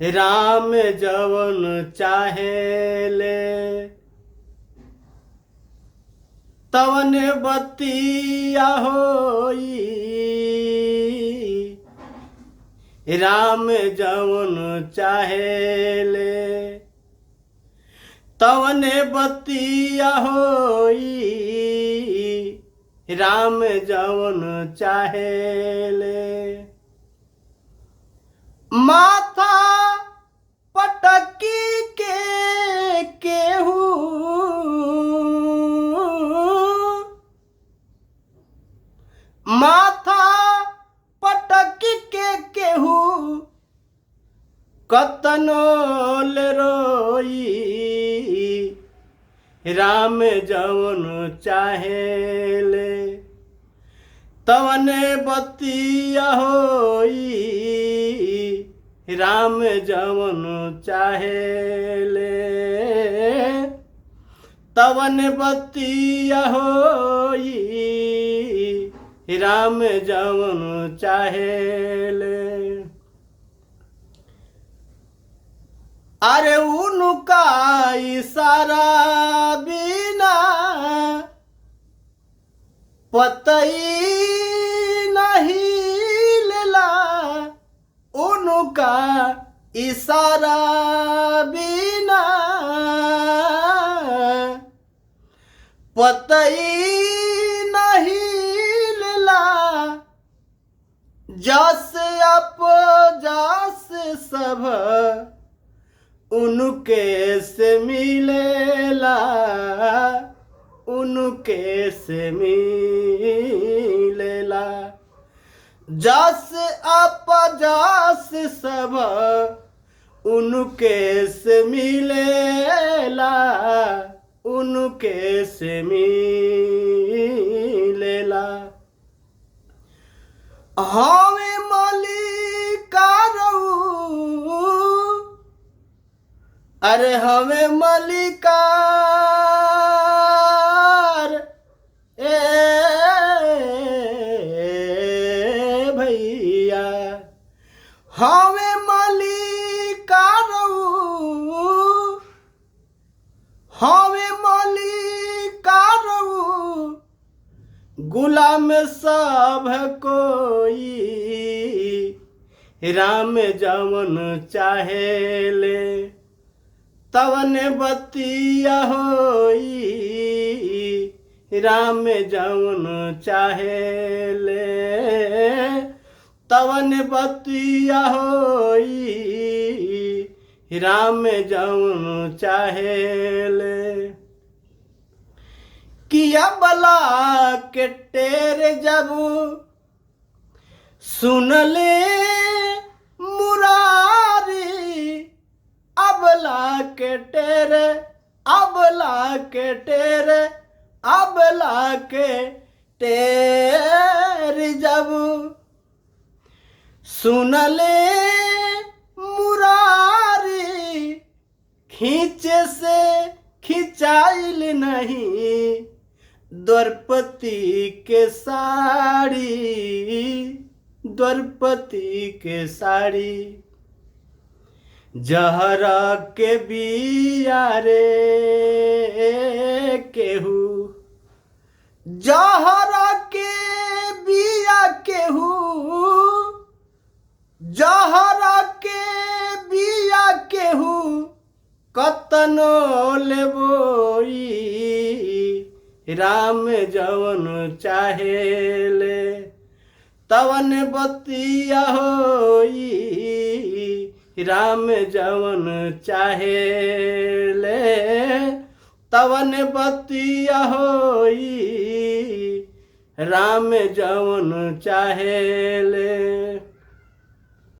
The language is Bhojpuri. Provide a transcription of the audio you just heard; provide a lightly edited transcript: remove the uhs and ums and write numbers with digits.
राम जवन चाहेले तवन बतिया होई। राम जवन चाहेले तवन बतिया होई। राम जवन चाहेले माथा पटकी के केहू माथा पटकी के केहू कतनो ले रोई। राम जवन चाहेले तवन बतिया होई। राम जवन चाहेले तवन बतिया होई। राम जवन चाहेले अरे उनका इशारा बिना पतई नहीं लेला। उनका इशारा बिना पतई नहीं लेला। जस अप जस सब उनके से मिलेला। उनके से मिलेला जस अप जस सब उनके से मिलेला। उनके से मिलेला हमें मलिका रहू। अरे हमें मलिकार ए भैया हमें मलिकार हमें मलिकार गुलाम सब कोई। राम जवन चाहेले तवन बतिया होई। राम जवन चाहेले तवन बतिया होई। राम जवन चाहेले किया बला के टेरे जब सुन ले मुरारी। अबला के टेरे अबला के टेरे अबला के टेरे जब सुन ले मुरारी। खींचे से खिंचाइल नहीं द्रौपदी के साड़ी। द्रौपदी के साड़ी जहरा के बिया रे केहू। जहरा के बिया केहू जहरा के बिया केहू कतनो लेबोई। राम जवन चाहेले तवन बतिया होई। राम जवन चाहेले तवन बतिया होई। राम जवन चाहेले